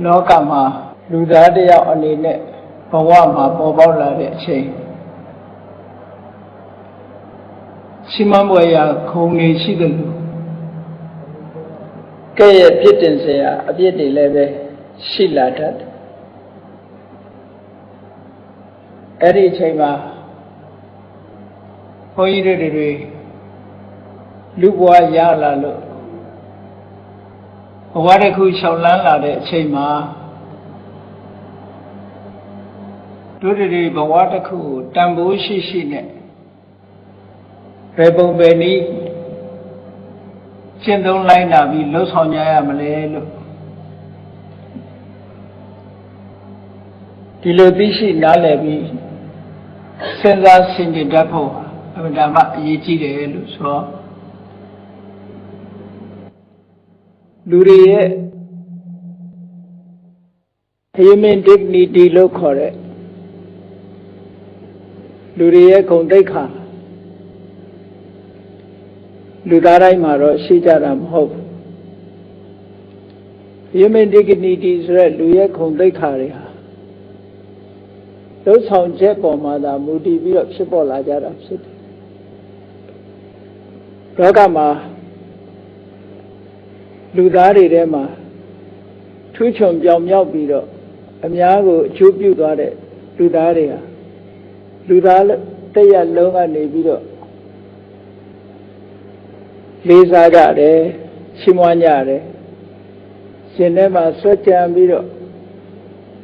လောကမှာလူသားတစ်ယောက်အနေနဲ့ဘဝမှာပေါ်ပေါက်လာတဲ့အချိန်ရှိမှန်းပွဲရာခုံနေရှိတယ်လို့ကဲ့ရဲ့ပြစ်တင်စရာအပြစ်တွေလည်းပဲရှိလာတတ်တယ်အဲ့ဒီအချိန်မှာဘုန်းကြီးတွေလူဘဝရလာလို့ဘဝတစ်ခုလျှောက်လန်းလာတဲ့အချိန်မှာတို့တွေဘဝတစ်ခုကိုတန်ဖိုးရှိရှိနဲ့ဘယ်ပုံပဲနည်းရှင်းသုံးလိုက်နာပြီးလှုပ်ဆောင်ကြရမလဲလို့ဒီလိုသိရှိနားလည်ပြီးစဉ်းစားဆင်ခြင်တတ်ဖို့အမှန်တမ်းအရေးကြီးတယ်လို့ဆိုတော့လူတွေရဲ့ human dignity လို့ခေါ်တဲ့လူတွေရဲ့ဂုဏ်သိက္ခာလူသားတိုင်းမှာတော့ရှိကြတာမဟုတ်ဘူး human dignity ဆိုတဲ့လူရဲ့ဂုဏ်သိက္ခာတွေဟာလှုပ်ဆောင်ချက်ပေါ်မှာသာမူတည်ပြီးတော့ဖြစ်ပေါ်လာကြတာဖြစ်တယ်လောကမှာလူသားတွေထဲမှာထူးချွန်ပြောင်မြောက်ပြီးတော့အများကိုအကျိုးပြုသွားတဲ့လူသားတွေဟာလူသားတစ်ရပ်လုံးကနေပြီးတော့လေးစားကြတယ်ချီးမွမ်းကြတယ်ရှင်ထဲမှာဆွဲကြံပြီးတော့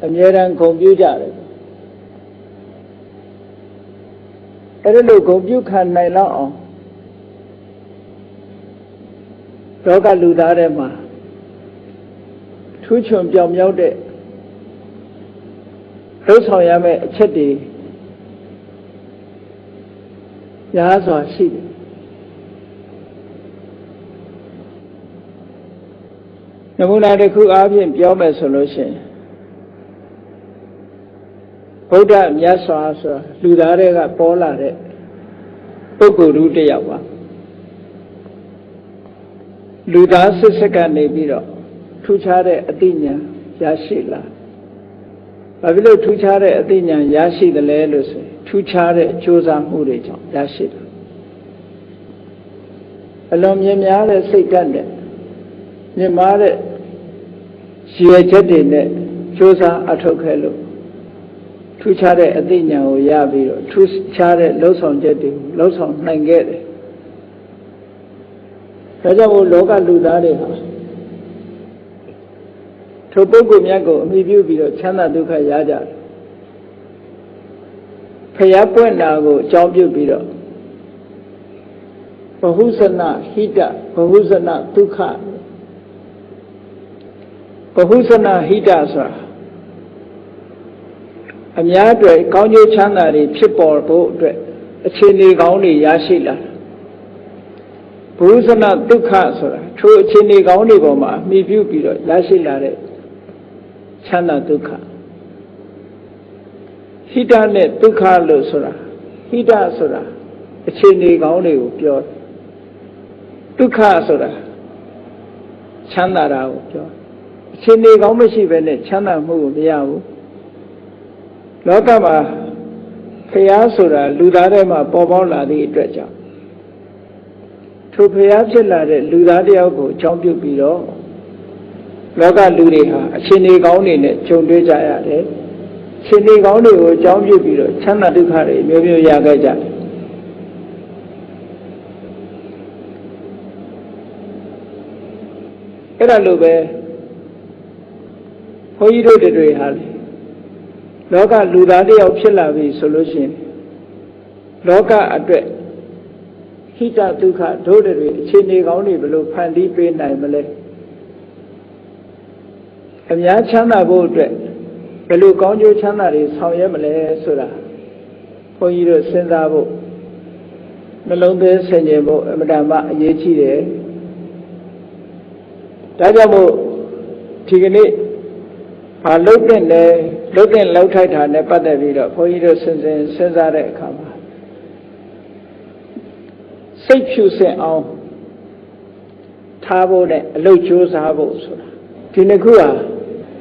အမြဲတမ်းဂုဏ်ပြုကြတယ်အဲ့ဒါလို့ဂုဏ်ပြုခံနိုင်လောက်အောင်လောကလူသားထဲမှာထူးချွန်ပြောင်မြောက်တဲ့လှုပ်ဆောင်ရမယ့်အချက်တွေများစွာရှိတယ်နမူနာတစ်ခုအားဖြင့်ပြောမယ်ဆိုလို့ရှိရင်ဗုဒ္ဓမြတ်စွာဆိုတာလူသားတွေကပေါ်လာတဲ့ပုဂ္ဂိုလ်တစ်ယောက်ပါလူသားစစ်စစ်ကနေပြီးတော့ထူးခြားတဲ့အသိဉာဏ်ရရှိလာဘာဖြစ်လို့ထူးခြားတဲ့အသိဉာဏ်ရရှိတယ်လဲလို့ဆိုထူးခြားတဲ့ကြိုးစားမှုတွေကြောင့်ရရှိတယ်အလွန်မြင်များတဲ့စိတ်ဓာတ်နဲ့မြင်မာတဲ့ရည်ရွယ်ချက်တွေနဲ့ကြိုးစားအထောက်ခဲလို့ထူးခြားတဲ့အသိဉာဏ်ကိုရပြီးတော့ထူးခြားတဲ့လှုပ်ဆောင်ချက်တွေကိုလှုပ်ဆောင်နိုင်ခဲ့တယ်ဒါကြောင့်လောကလူသားတွေဟာထိုပုဂ္ဂိုလ်များကိုအမိပြုပြီးတော့ချမ်းသာဒုက္ခရကြတယ်ဖျားပွင့်တာကိုအကြောင်းပြုပြီးတော့ဘဟုဇနဟိတဘဟုဇနဒုက္ခဘဟုဇနဟိတဆိုတာအများအတွက်ကောင်းကျိုးချမ်းသာတွေဖြစ်ပေါ်ဖို့အတွက်အခြေအနေကောင်းတွေရရှိလာဘဟုဇနဒုက္ခဆိုတာထိုအခြေအနေကောင်းတွေပေါ်မှာအမိပြုပြီးတော့ရရှိလာတဲ့ချမ်းသာဒုက္ခဟိတနဲ့ဒုက္ခလို့ဆိုတာဟိတဆိုတာအခြေအနေကောင်းတွေကိုပြောဒုက္ခဆိုတာချမ်းသာတာကိုပြောအခြေအနေကောင်းမရှိဘဲနဲ့ချမ်းသာမှုကိုမရဘူးလောကမှာဖျားဆိုတာလူသားထဲမှာပေါ်ပေါက်လာသည့်အတွက်ကြောင့်ထိုဖျားဖြစ်လာတဲ့လူသားတယောက်ကိုအကြောင်းပြုပြီးတော့လောကလူတွေဟာအခြေအနေကောင်းတွေနဲ့ကြုံတွေ့ကြရတယ်အခြေအနေကောင်းတွေကိုအကြောင်းပြုပြီးတော့ချမ်းသာဒုက္ခတွေမျိုးမျိုးရခဲ့ကြတယ်အဲ့ဒါလိုပဲဘုန်းကြီးတို့တွေဟာလေလောကလူသားတယောက်ဖြစ်လာပြီဆိုလို့ရှိရင်လောကအတွက်ဟိတဒုက္ခတို့တွေအခြေအနေကောင်းတွေဘယ်လိုဖန်တီးပေးနိုင်မလဲအများချမ်းသာဖို့အတွက်ဘယ်လိုကောင်းကျိုးချမ်းသာတွေဆောင်ရွက်မလဲဆိုတာဘုန်းကြီးတို့စဉ်းစားဖို့နှလုံးသွင်းဆင်ခြင်ဖို့အမှန်တမ်းအရေးကြီးတယ်ဒါကြောင့်မို့ဒီကနေ့ဘာလုပ်တဲ့လဲလုပ်တဲ့လောက်ထိုက်တာနဲ့ပတ်သက်ပြီးတော့ဘုန်းကြီးတို့စဉ်းစားတဲ့အခါမှာစိတ်ဖြူစင်အောင်ထားဖို့နဲ့အလုပ်ကြိုးစားဖို့ဆိုတာဒီနှစ်ခုဟာ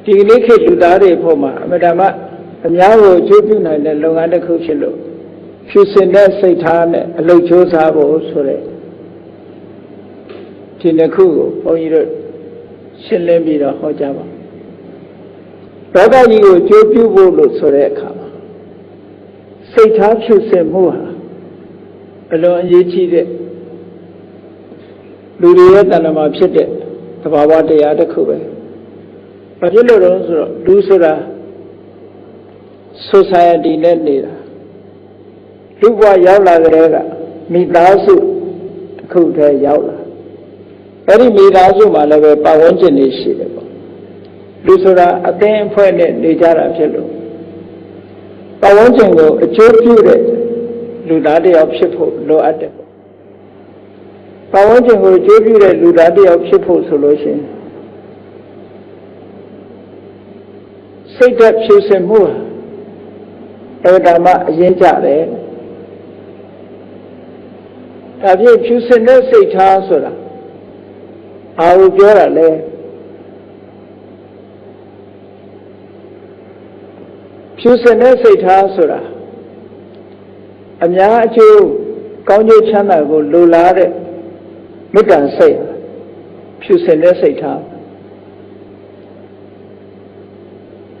ဒီလေးခေတ်လူသားတွေဖို့မှာအမတမအများကိုအကျိုးပြုနိုင်တဲ့လုပ်ငန်းတစ်ခုဖြစ်လို့ဖြူစင်တဲ့စိတ်ထားနဲ့အလုပ်ကြိုးစားဖို့ဆိုတဲ့ဒီနှစ်ခုကိုဘုန်းကြီးတို့ရှင်းလင်းပြီးတော့ဟောကြားပါလောကကြီးကိုအကျိုးပြုဖို့လို့ဆိုတဲ့အခါမှာစိတ်ထားဖြူစင်မှုဟာအလွန်အရေးကြီးတဲ့လူတွေရဲ့တဏ္ဍာမှာဖြစ်တဲ့သဘာဝတရားတစ်ခုပဲဘာဖြစ်လို့လဲဆိုတော့လူဆိုတာ society နဲ့နေတာလူဘဝရောက်လာတဲ့ကမိသားစုတစ်ခုတည်းရောက်လာအဲ့ဒီမိသားစုမှာလည်းပဲပတ်ဝန်းကျင်တွေရှိတယ်ပေါ့လူဆိုတာအသင်းအဖွဲ့နဲ့နေကြတာဖြစ်လို့ပတ်ဝန်းကျင်ကိုအကျိုးပြုတဲ့လူသားတစ်ယောက်ဖြစ်ဖို့လိုအပ်တယ်ပေါ့ပတ်ဝန်းကျင်ကိုအကျိုးပြုတဲ့လူသားတစ်ယောက်ဖြစ်ဖို့ဆိုလို့ရှိရင်စိတ်ဓာတ်ဖြူစင်မှုအဲ့ဒါမှအရင်ကြတယ်ဒါဖြင့်ဖြူစင်တဲ့စိတ်ထားဆိုတာအာဟုပြောတာလေဖြူစင်တဲ့စိတ်ထားဆိုတာအများအကျိုးကောင်းကျိုးချမ်းသာကိုလိုလားတဲ့မေတ္တာစိတ်ဖြူစင်တဲ့စိတ်ထား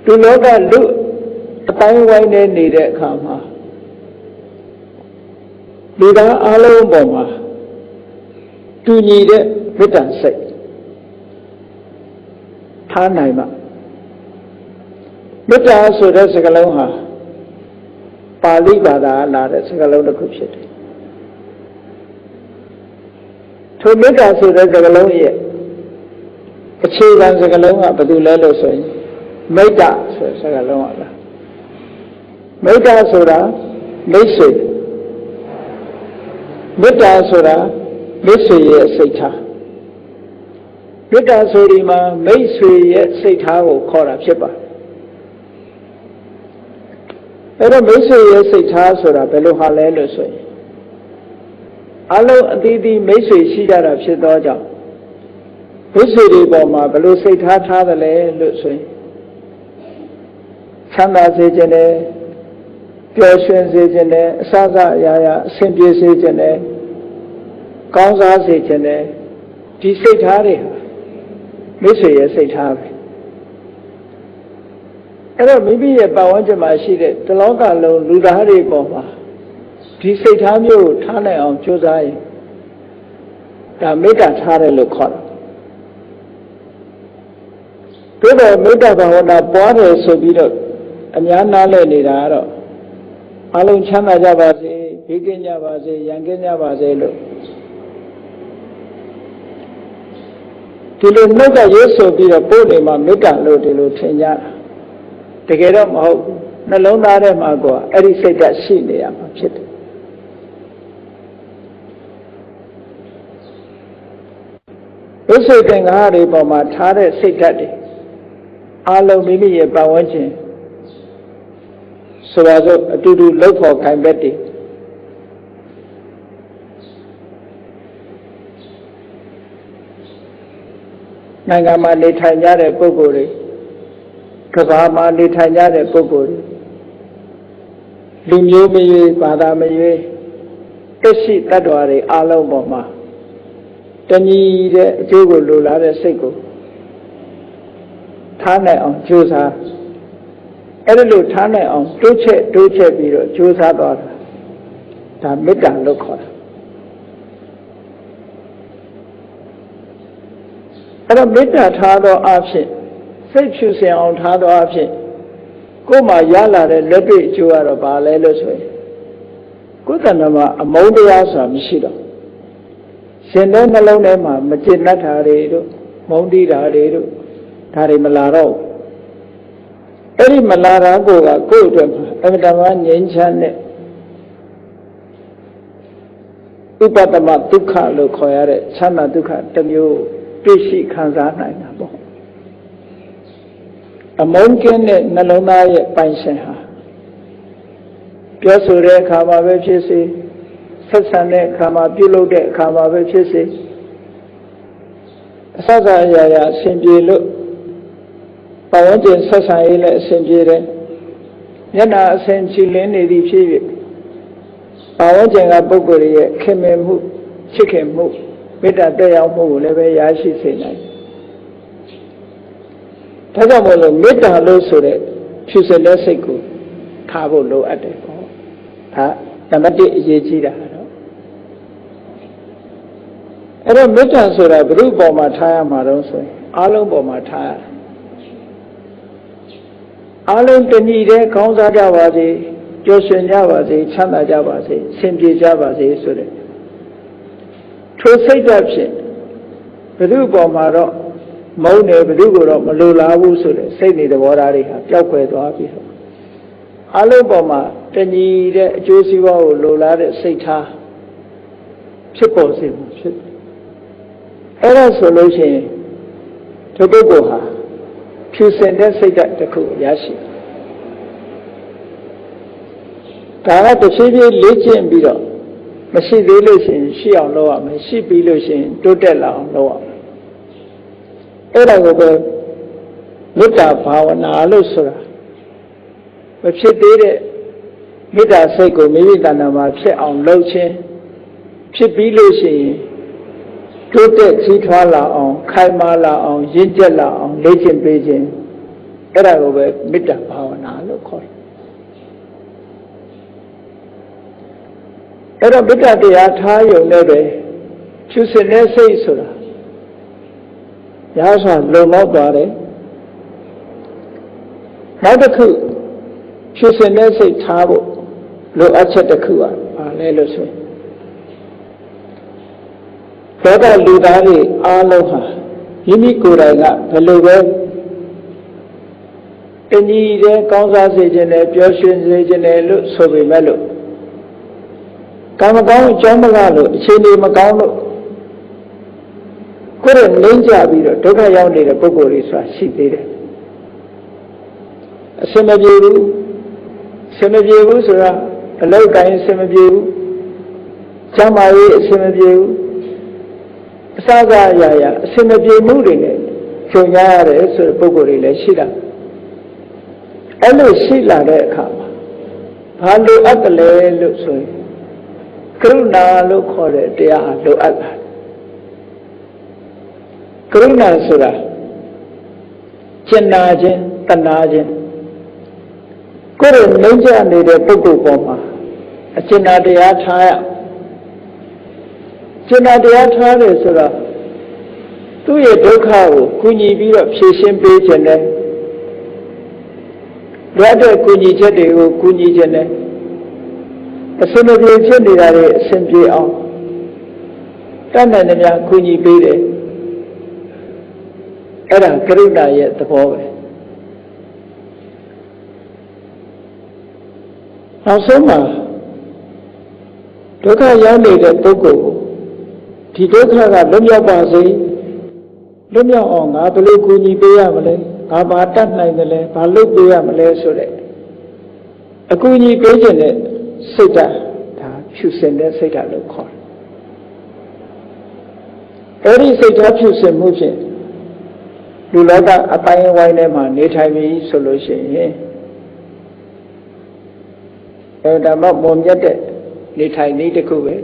ဒီလောကလူအတိုင်းဝိုင်းနေနေတဲ့အခါမှာလူသားအလုံးပေါ်မှာတူညီတဲ့မေတ္တာစိတ်ထားနိုင်မှာမေတ္တာဆိုတဲ့စကားလုံးဟာပါဠိဘာသာလာတဲ့စကားလုံးတစ်ခုဖြစ်တယ်ထိုမေတ္တာဆိုတဲ့စကားလုံးရဲ့အခြေခံစကားလုံးကဘာလို့လဲလို့ဆိုရင်မေတ္တာဆိုတဲ့စကားလုံးပါလားမေတ္တာဆိုတာမိတ်ဆွေမေတ္တာဆိုတာမိတ်ဆွေရဲ့စိတ်ထားမေတ္တာဆိုဒီမှာမိတ်ဆွေရဲ့စိတ်ထားကိုခေါ်တာဖြစ်ပါတယ်အဲ့တော့မိတ်ဆွေရဲ့စိတ်ထားဆိုတာဘယ်လိုဟာလဲလို့ဆိုရင်အလုံးအသီးသီးမိတ်ဆွေရှိကြတာဖြစ်သောကြောင့်မိတ်ဆွေတွေပေါ်မှာဘယ်လိုစိတ်ထားထားသလဲလို့ဆိုရင်ချမ်းသာစေခြင်းနဲ့ပျော်ရွှင်စေခြင်းနဲ့အစစအရာရာအဆင်ပြေစေခြင်းနဲ့ကောင်းစားစေခြင်းနဲ့ဒီစိတ်ထားတွေဟာမိတ်ဆွေရဲ့စိတ်ထားပဲအဲ့တော့မိမိရဲ့ပတ်ဝန်းကျင်မှာရှိတဲ့တလောကလုံးလူသားတွေပေါ်မှာဒီစိတ်ထားမျိုးကိုထားနိုင်အောင်ကြိုးစားရင်ဒါမေတ္တာထားတယ်လို့ခေါ်တယ်ဒါပေမဲ့မေတ္တာဘာဝနာပွားတယ်ဆိုပြီးတော့အများနားလည်နေတာကတော့အလုံးချမ်းသာကြပါစေဘေးကင်းကြပါစေရန်ကင်းကြပါစေလို့ဒီလိုနှုတ်ကရေးဆိုပြီးတော့ပို့နေမှာမေတ္တာလို့ဒီလိုထင်ကြတာတကယ်တော့မဟုတ်ဘူးနှလုံးသားထဲမှာကအဲ့ဒီစိတ်ဓာတ်ရှိနေရမှာဖြစ်တယ်ဥစ္စေသင်္ဃာတွေပေါ်မှာထားတဲ့စိတ်ဓာတ်တွေအလုံးမိမိရဲ့ပတ်ဝန်းကျင်ဆိုပါစို့အတူတူလှုပ်ဖို့ခိုင်ဘက်တွေနိုင်ငံမှာနေထိုင်ကြတဲ့ပုဂ္ဂိုလ်တွေကမ္ဘာမှာနေထိုင်ကြတဲ့ပုဂ္ဂိုလ်တွေလူမျိုးမရွေးဘာသာမရွေးတက်ရှိတ attva တွေအလုံးပေါ်မှာတဏှီတဲ့အကျိုးကိုလိုလားတဲ့စိတ်ကိုထားနိုင်အောင်ကြိုးစားအဲ့ဒါလို့ထားနိုင်အောင်တိုးချက်ပြီးတော့ကြိုးစားသွားတာဒါမေတ္တာလို့ခေါ်တာအဲ့တော့မေတ္တာထားသောအဖြစ်စိတ်ဖြူစင်အောင်ထားသောအဖြစ်ကိုယ်မှာရလာတဲ့လက်တွေ့အကျိုးကတော့ဘာလဲလို့ဆိုရင်ကိုယ်တဏ္ဍာမှာအမုန်းတရားဆိုတာမရှိတော့ရှင်တဲ့နှလုံးထဲမှာမကျေနပ်တာတွေတို့မုန်းတီးတာတွေတို့ဒါတွေမလာတော့အဲ့ဒီမလာတာကိုယ့်အတွက်အမတမငြိမ်းချမ်းတဲ့ဥပတမဒုက္ခလို့ခေါ်ရတဲ့ချမ်းသာဒုက္ခတစ်မျိုးသိရှိခံစားနိုင်တာပေါ့အမုန်းကင်းတဲ့နှလုံးသားရဲ့ပိုင်ရှင်ဟာပြောဆိုတဲ့အခါမှာပဲဖြစ်စေဆက်ဆံတဲ့အခါမှာပြုလုပ်တဲ့အခါမှာပဲဖြစ်စေအစစအရာရာအဆင်ပြေလို့ ပတ်ဝန်းကျင်ဆက်ဆံရေးလည်းအဆင်ပြေတယ်မျက်နှာအဆင်ချီလင်းနေသည်ဖြစ်၍ပတ်ဝန်းကျင်ကပုဂ္ဂိုလ်ရဲ့ခင်မင်မှုချစ်ခင်မှုမေတ္တာတက်ရောက်မှုကိုလည်းပဲရရှိစေနိုင်ဒါကြောင့်မို့လို့မေတ္တာလို့ဆိုတဲ့ဖြူစင်တဲ့စိတ်ကိုထားဖို့လိုအပ်တယ်ပေါ့ဒါနံပါတ်1အရေးကြီးတာတော့အဲ့တော့မေတ္တာဆိုတာဘုရုပေါ်မှာထားရမှာတော့ဆိုရင်အားလုံးပေါ်မှာထားရအားလုံးတဏှိတဲ့ခေါင်းစားကြပါစေပျော်ရွှင်ကြပါစေချမ်းသာကြပါစေအဆင်ပြေကြပါစေဆိုတဲ့ထိုစိတ်ဓာတ်ဖြင့်ဘုရုပေါ်မှာတော့မုန်းတယ်ဘုရုကိုတော့မလိုလားဘူးဆိုတဲ့စိတ်နေသဘောထားတွေဟာပျောက်ကွယ်သွားပြီးတော့အားလုံးပေါ်မှာတဏှိတဲ့အကျိုးစီးပွားကိုလိုလားတဲ့စိတ်ထားဖြစ်ပေါ်စေမှုဖြစ်အဲ့ဒါဆိုလို့ရှိရင်ဒီပုဂ္ဂိုလ်ဟာဖြူစင်တဲ့စိတ်ဓာတ်တစ်ခုရရှိဒါကတစ်ဖြည်းဖြည်းလေ့ကျင့်ပြီးတော့မရှိသေးလို့ရှိရင်ရှိအောင်လုပ်ရမယ်ရှိပြီးလို့ရှိရင်တိုးတက်လာအောင်လုပ်ရမယ်အဲ့ဒါကိုပဲမေတ္တာဘာဝနာလို့ဆိုတာမဖြစ်သေးတဲ့မေတ္တာစိတ်ကိုမိမိတဏ္ဍာမှာဖြစ်အောင်လုပ်ခြင်းဖြစ်ပြီးလို့ရှိရင်တိုးတက်ကြီးထွားလာအောင်ခိုင်မာလာအောင်ရင့်ကျက်လာအောင်လေ့ကျင့်ပေးခြင်းအဲ့ဒါကိုပဲမေတ္တာဘာဝနာလို့ခေါ်တယ်အဲ့တော့မေတ္တာတရားထားရုံနဲ့ပဲဖြူစင်တဲ့စိတ်ဆိုတာရသော်လုံလောက်သွားတယ်နောက်တစ်ခုဖြူစင်တဲ့စိတ်ထားဖို့လိုအပ်ချက်တစ်ခုပါလဲလို့ဆိုရင်ဘောဓလူသားတွေအားလုံးဟာမိမိကိုယ်တိုင်ကဘယ်လိုပဲတဏှိတဲ့ကောင်းစားစေခြင်းနဲ့ပျော်ရွှင်စေခြင်းနဲ့လို့ဆိုပေမဲ့လို့ကံမကောင်းအကြောင်းမကလို့အခြေအနေမကောင်းလို့ကိုယ်ရနှိမ့်ကြပြီးတော့ဒုက္ခရောက်နေတဲ့ပုဂ္ဂိုလ်တွေဆိုတာရှိသေးတယ်အစမပြေဘူးအစမပြေဘူးဆိုတာအလောက်တိုင်းအစမပြေဘူးကျမ်းမာရေးအစမပြေဘူးအစကားအရာရာအစမပြေမှုတွေနဲ့ကြုံရရတယ်ဆိုတဲ့ပုဂ္ဂိုလ်တွေလည်းရှိတာအဲ့လိုရှိလာတဲ့အခါမှာဘာလိုအပ်တယ်လဲလို့ဆိုရင်ကရုဏာလို့ခေါ်တဲ့တရားဟာလိုအပ်တာကရုဏာဆိုတာကျင်နာခြင်းတဏှာခြင်းကိုယ်နှိမ့်ချနေတဲ့ပုဂ္ဂိုလ်ပေါ်မှာအကျဉ်းတရားထားရကျင်နာတရားထားတယ်ဆိုတော့သူ့ရဲ့ဒုက္ခကိုကူညီပြီးတော့ဖြေရှင်းပေးခြင်းနဲ့ရတဲ့ကူညီချက်တွေကိုကူညီခြင်းနဲ့အစမပြေဖြစ်နေတာတွေအဆင်ပြေအောင်တတ်နိုင်သမျှကူညီပေးတယ်အဲ့ဒါကရုဏာရဲ့သဘောပဲနောက်ဆုံးမှာဒုက္ခရောက်နေတဲ့ပုဂ္ဂိုလ်ကိုဒီဒုက္ခကလွတ်မြောက်ပါစေလွတ်မြောက်အောင်ငါဘယ်လိုကူညီပေးရမလဲငါဘာတတ်နိုင်တယ်လဲဘာလုပ်ပေးရမလဲဆိုတဲ့အကူအညီပေးခြင်းနဲ့စိတ်ဓာတ်ဒါဖြူစင်တဲ့စိတ်ဓာတ်လို့ခေါ်တယ်အဲဒီစိတ်ဓာတ်ဖြူစင်မှုဖြင့်လူလောကအတိုင်းအဝိုင်းထဲမှာနေထိုင်ပြီးဆိုလို့ရှိရင်ဒါမှမွန်မြတ်တဲ့နေထိုင်နည်းတစ်ခုပဲ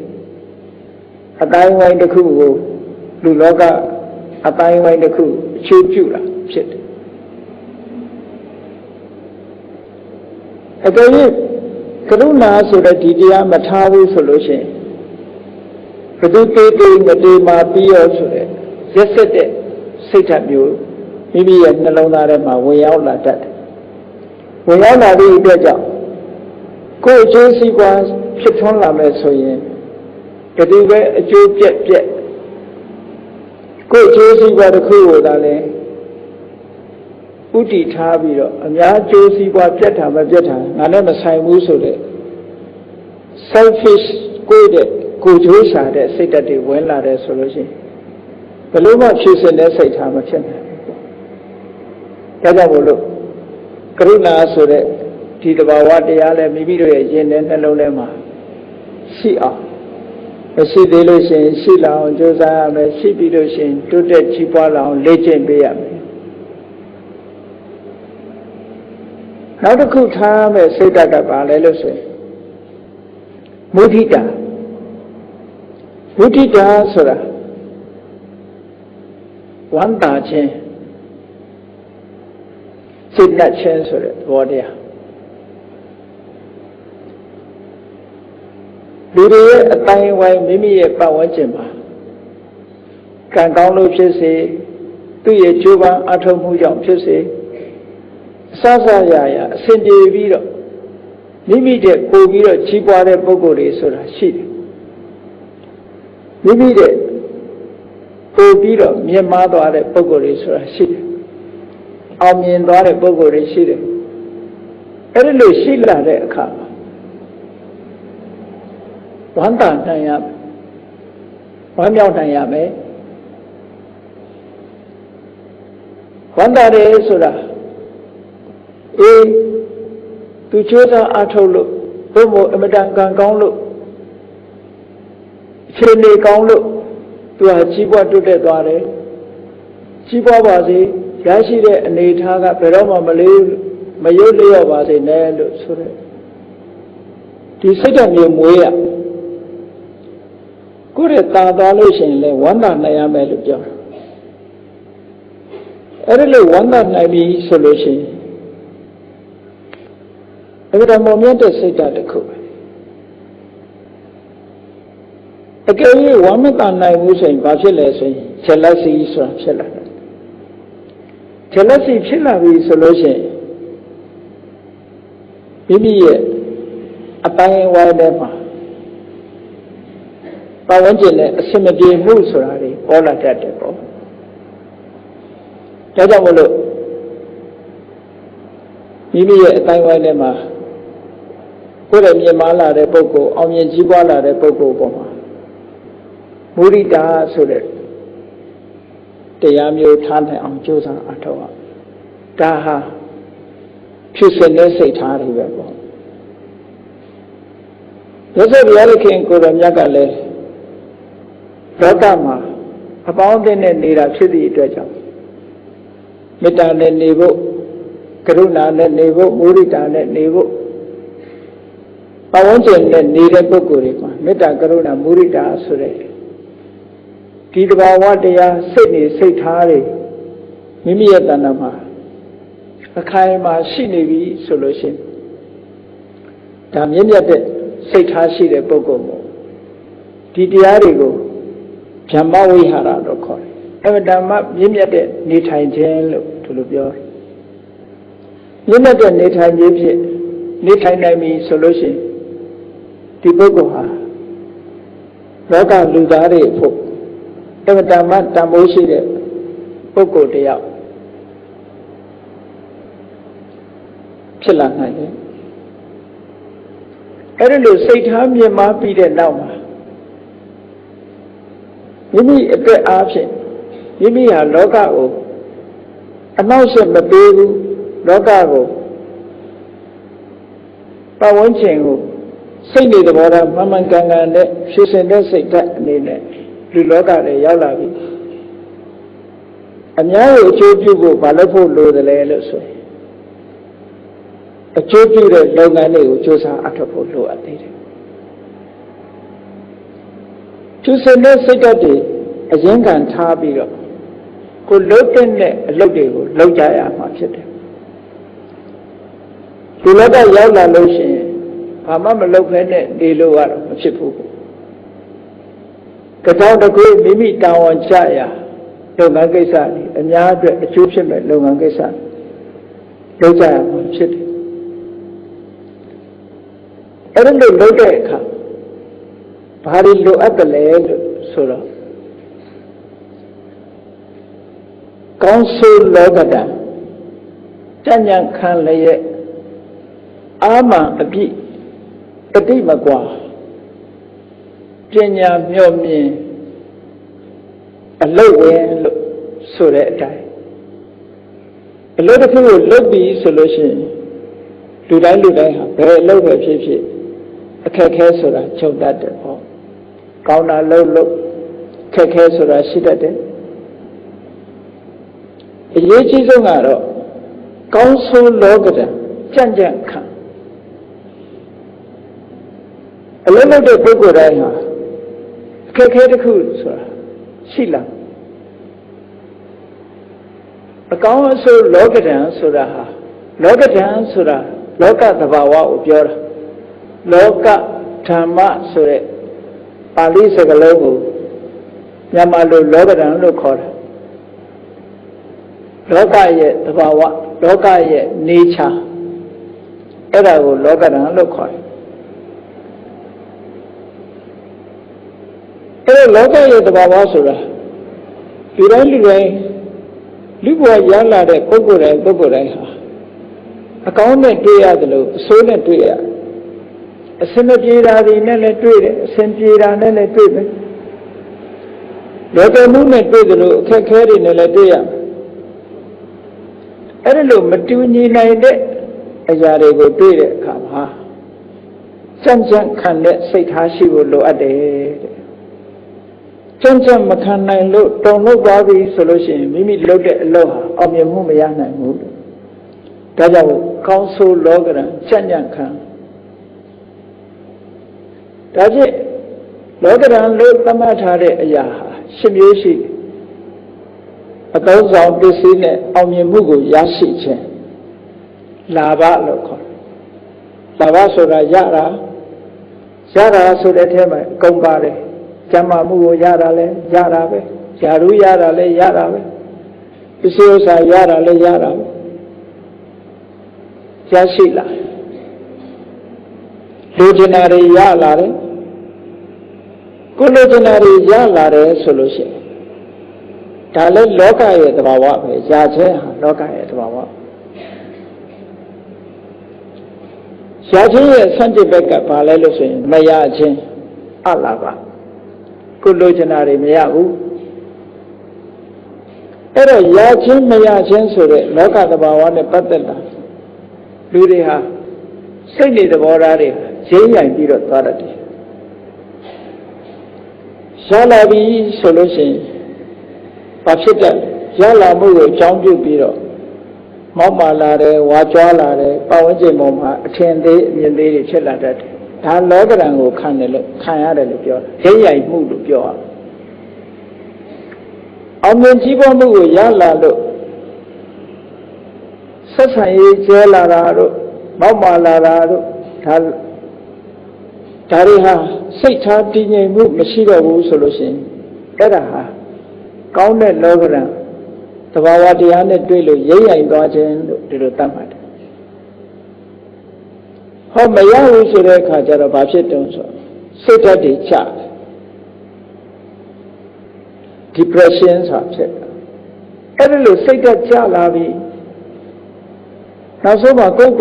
အတိုင်းဝိုင်းတစ်ခုကိုလူလောကအတိုင်းဝိုင်းတစ်ခုအခြေပြုတာဖြစ်တယ်အကယ်၍ကရုဏာဆိုတဲ့ဒီတရားမထားဘူးဆိုလို့ရှိရင်ဘုသူတေးတေးမတေးမာပြီးရောဆိုတဲ့ရက်စက်တဲ့စိတ်ဓာတ်မျိုးမိမိရဲ့နှလုံးသားထဲမှာဝင်ရောက်လာတတ်တယ်ဝင်ရောက်လာတဲ့အတွက်ကြောင့်ကိုယ်အကျိုးစီးပွားဖြစ်ထွန်းလာမယ်ဆိုရင်ဘယ်သူပဲအကျိုးပြက်ကိုယ်အကျိုးစီးပွားတစ်ခုကိုသာလဲဥတည်ထားပြီးတော့အများအကျိုးစီးပွားပြက်တာမပြက်တာငါနဲ့မဆိုင်ဘူးဆိုတဲ့ selfish ကိုယ်ကျိုးရှာတဲ့စိတ်ဓာတ်တွေဝင်လာတယ်ဆိုလို့ရှိရင်ဘယ်လိုမှဖြည့်စင်တဲ့စိတ်ထားမဖြစ်နိုင်ဘူး။ဒါကြောင့်မို့လို့ကရုဏာဆိုတဲ့ဒီတဘာဝတရားလည်းမိမိတို့ရဲ့ရင်ထဲနှလုံးထဲမှာရှိအောင်မရှိသေးလို့ရှိရင်ရှိလာအောင်ကြိုးစားရမယ်ရှိပြီးလို့ရှိရင်တိုးတက်ကြီးပွားလာအောင်လေ့ကျင့်ပေးရမယ် နောက်တစ်ခုထားမဲ့စိတ်ဓာတ်ကပါလဲလို့ဆိုရင်မုဒိတာဆိုတာဝမ်းသာခြင်းစိတ်လက်ခြင်းဆိုတဲ့သဘောတရားလူတွေရဲ့အတိုင်းဝိုင်းမိမိရဲ့ပတ်ဝန်းကျင်မှာကံကောင်းလို့ဖြစ်စေသူ့ရဲ့ကြိုးပမ်းအထောက်မှုကြောင့်ဖြစ်စေအစစရရအစဉ်ပြေပြီးတော့မိမိတဲ့ပို့ပြီးတော့ကြီးပွားတဲ့ပုဂ္ဂိုလ်တွေဆိုတာရှိတယ်မိမိတဲ့ပို့ပြီးတော့မြင့်မားသွားတဲ့ပုဂ္ဂိုလ်တွေဆိုတာရှိတယ်အောင်မြင်သွားတဲ့ပုဂ္ဂိုလ်တွေရှိတယ်အဲ့ဒီလိုရှိလာတဲ့အခါဝမ်းသာနိုင်ရဝမ်းမြောက်နိုင်ရမယ်ဝမ်းသာတယ်ဆိုတာသူကြိုးစားအားထုတ်လို့ဘုမို့အမတန်ကံကောင်းလို့အခြေအနေကောင်းလို့သူဟာကြီးပွားတိုးတက်သွားတယ်ကြီးပွားပါစေရရှိတဲ့အနေအထားကဘယ်တော့မှမရုပ်လျော့ပါစေနဲ့လို့ဆိုတဲ့ဒီစိတ်ဓာတ်မျိုးမွေးရကိုယ်ရဲ့တာသွားလို့ရှိရင်လည်းဝမ်းသာနိုင်ရမယ်လို့ပြောတယ်အဲ့ဒီလိုဝမ်းသာနိုင်ပြီဆိုလို့ရှိရင်အဲ့ဒါမောင်မြတ်တဲ့စိတ်ဓာတ်တစ်ခုပဲအကယ်၍ဝမ်းမသာနိုင်ဘူးဆိုရင်ဘာဖြစ်လဲဆိုရင်ချက်လက်စီဆိုတာဖြစ်လာတယ်ချက်လက်စီဖြစ်လာပြီဆိုလို့ရှိရင်မိမိရဲ့အပိုင်းဝိုင်းထဲမှာပတ်ဝန်းကျင်နဲ့အဆင်မပြေမှုဆိုတာတွေပေါ်လာတတ်တယ်ပေါ့ဒါကြောင့်မလို့မိမိရဲ့အတိုင်းဝိုင်းထဲမှာကိုယ်ရဲ့မြင်မာလာတဲ့ပုဂ္ဂိုလ်အောင်မြင်ကြီးပွားလာတဲ့ပုဂ္ဂိုလ်ပေါ်မှာမုဒိတာဆိုတဲ့တရားမျိုးထားနိုင်အောင်ကြိုးစားအထောက်အဒါဟာဖြစ်စဉ်နဲ့စိတ်ထားတွေပဲပေါ့ရသော်ဘုရားခင်ကိုယ်တော်မြတ်ကလည်းလောကမှာအပေါင်းအသင်းနဲ့နေတာဖြစ်သည့်အတွက်ကြောင့်မေတ္တာနဲ့နေဖို့ကရုဏာနဲ့နေဖို့မုဒိတာနဲ့နေဖို့ပတ်ဝန်းကျင်နဲ့နေတဲ့ပုဂ္ဂိုလ်တွေမှာမေတ္တာကရုဏာမုဒိတာဆိုတဲ့ဒီတဘာဝတရားစိတ်နေစိတ်ထားတွေမိမိရဲ့တဏ္ဍာမှာအခိုင်အမာရှိနေပြီဆိုလို့ရှိရင်ဒါမြင့်မြတ်တဲ့စိတ်ထားရှိတဲ့ပုဂ္ဂိုလ်မို့ဒီတရားတွေကိုဗြဟ္မဝိဟာရလို့ခေါ်တယ်။အဲ့ဒါမှမြင့်မြတ်တဲ့နေထိုင်ခြင်းလို့ဒီလိုပြောတယ်။မြင့်မြတ်တဲ့နေထိုင်ခြင်းဖြင့်နေထိုင်နိုင်ပြီဆိုလို့ရှိရင်ဒီပုဂ္ဂိုလ်ဟာလောကလူသားတွေဖို့အဲ့ဒါမှတန်ဖိုးရှိတဲ့ပုဂ္ဂိုလ်တယောက်ဖြစ်လာနိုင်တယ်အဲ့ဒီလိုစိတ်ထားမြင့်မားပြီးတဲ့နောက်မှာမိမိအတွက်အားဖြင့်မိမိဟာလောကကိုအနှောက်အယှက်မပေးဘူးလောကကိုပတ်ဝန်းကျင်ကိုစိတ်နေသဘောထားမှန်မှန်ကန်ကန်နဲ့ဖြစ်စဉ်တဲ့စိတ်ဓာတ်အနေနဲ့ဒီလောကထဲရောက်လာပြီအများကိုအကျိုးပြုဖို့မလုပ်ဖို့လိုတယ်လေလို့ဆိုရင်အကျိုးပြုတဲ့လုပ်ငန်းတွေကိုစူးစမ်းအထောက်ဖို့လိုအပ်သေးတယ်သူစတဲ့စိတ်ဓာတ်တွေအရင်ခံထားပြီးတော့ကိုလုပ်တဲ့အလုပ်တွေကိုလုပ်ကြရမှာဖြစ်တယ်ဒီလောကရောက်လာလို့ရှိရင်ဘာမှမလုပ်ဖဲနဲ့နေလို့ကတော့မဖြစ်ဘူးကြောင့်တကူမိမိတာဝန်ချရာလုပ်ငန်းကိစ္စတွေအများအတွက်အကျိုးဖြစ်မဲ့လုပ်ငန်းကိစ္စလုပ်ကြရမှာဖြစ်တယ်အဲ့ဒါလို့လုပ်တဲ့အခါဘာတွေလိုအပ်တယ်လဲလို့ဆိုတော့ကောင်းဆိုးလောကတံကြဉ္ဉံခံလျက်အာမံအပြည့်တတိမကွာပညာမျှော်မြင်အလုပ်ဝင်လို့ဆိုတဲ့အတိုင်းအလုပ်တစ်ခုကိုလုပ်ပြီးဆိုလို့ရှိရင်လူတိုင်းဟာဘယ်အလုပ်ပဲဖြစ်ဖြစ်အခက်ခဲဆိုတာချုပ်တတ်တယ်ပေါ့ကောင်းတာလုပ်ခက်ခဲဆိုတာရှိတတ်တယ်အရေးကြီးဆုံးကတော့ကောင်းဆိုးလောကတံ ကြံ့ကြံ့ခံအလုံးလုံးတဲ့ပုဂ္ဂိုလ်တိုင်းဟာအခက်အခဲတစ်ခုဆိုတာရှိလာအကောင်းအဆိုးလောကဓာတ်ဆိုတာဟာလောကဓာတ်ဆိုတာလောကသဘာဝကိုပြောတာလောကဓမ္မဆိုတဲ့ပါဠိစကားလုံးကိုမြန်မာလိုလောကဓာတ်လို့ခေါ်တာလောကရဲ့သဘာဝလောကရဲ့ nature အဲ့ဒါကိုလောကဓာတ်လို့ခေါ်တယ်အဲ့လောကရဲ့သဘာဝဆိုတာလူတိုင်းလူဘဝရလာတဲ့ပုဂ္ဂိုလ်တိုင်းဟာအကောင်းနဲ့တွေ့ရတယ်လို့အဆိုးနဲ့တွေ့ရအစင်မပြေတာတွေနဲ့လည်းတွေ့တယ်အစင်ပြေတာနဲ့လည်းတွေ့မယ်လောကမှုနဲ့တွေ့တယ်လို့အခက်ခဲတွေနဲ့လည်းတွေ့ရအဲ့ဒါလို့မတူညီနိုင်တဲ့အရာတွေကိုတွေ့တဲ့အခါမှာကြံ့ကြံ့ခံတဲ့စိတ်ထားရှိဖို့လိုအပ်တယ်တဲ့ကြံ့ကြံ့မခံနိုင်လို့တုန်လှုပ်သွားပြီဆိုလို့ရှိရင်မိမိလုပ်တဲ့အလုပ်ဟာအောင်မြင်မှုမရနိုင်ဘူးဒါကြောင့်ကောင်းဆိုးလောကရန်ကြံ့ကြံ့ခံဒါဖြင့်လောကရန်လို့သတ်မှတ်ထားတဲ့အရာဟာ၈မျိုးရှိတယ်အသုံးဆောင်ပစ္စည်းနဲ့အောင်မြင်မှုကိုရရှိခြင်းလာဘလို့ခေါ်တယ်လာဘဆိုတာရတာဆိုတဲ့အထဲမှာအကုန်ပါတယ်ကျမ်းမာမှုကိုရတာလဲရတာပဲဇာရုရတာလဲရတာပဲပစ္စည်းဥစ္စာရတာလဲရတာပဲရရှိလာလူကျင်နာတွေရလာတယ်ကိုလူကျင်နာတွေရလာတယ်ဆိုလို့ရှိရင်ဒါလဲလောကရဲ့သဘာဝပဲရခြင်းဟာလောကရဲ့သဘာဝရခြင်းရဲ့ဆန့်ကျင်ဘက်ကဘာလဲလို့ဆိုရင်မရခြင်းအလာပါကိုလိုချင်တာတွေမရဘူးအဲ့တော့ရခြင်းမရခြင်းဆိုတဲ့လောကသဘာဝနဲ့ပတ်သက်တာလူတွေဟာစိတ်တွေသဘောထားတွေရင်းရိုင်ပြီးတော့သွားတတ်တယ်ရလာပြီဆိုလို့ရှိရင်ဘာဖြစ်တယ်ရလာမှုကိုအကြောင်းပြုပြီးတော့မောက်မာလာတယ်ဝါကြွားလာတယ်ပတ်ဝန်းကျင်ပေါ်မှာအထင်သေးအမြင်သေးတွေဖြစ်လာတတ်တယ်ဒါလောကဓာတ်ကိုခံရတယ်လို့ပြောတယ်ရင်းရိုင်မှုလို့ပြောရအောင်မြင်ကြီးပွားမှုကိုရလာလို့ဆက်ဆံရေးကျဲလာတာတို့မောက်မာလာတာတို့ဒါတွေဟာစိတ်ထားတည်ငြိမ်မှုမရှိတော့ဘူးဆိုလို့ရှိရင်အဲ့ဒါဟာကောင်းတဲ့လောကဓာတ်သဘာဝတရားနဲ့တွေ့လို့ရိမ့်ရိုင်သွားခြင်းလို့ဒီလိုသတ်မှတ်တယ်ဟောမရဘူးဆိုတဲ့အခါကျတော့ဘာဖြစ်တုံးဆိုစိတ်ဓာတ်တွေကျတယ် depression ဆိုတာဖြစ်တယ်အဲ့ဒါလို့စိတ်ဓာတ်ကျလာပြီနောက်ဆုံးမှာကိုယ်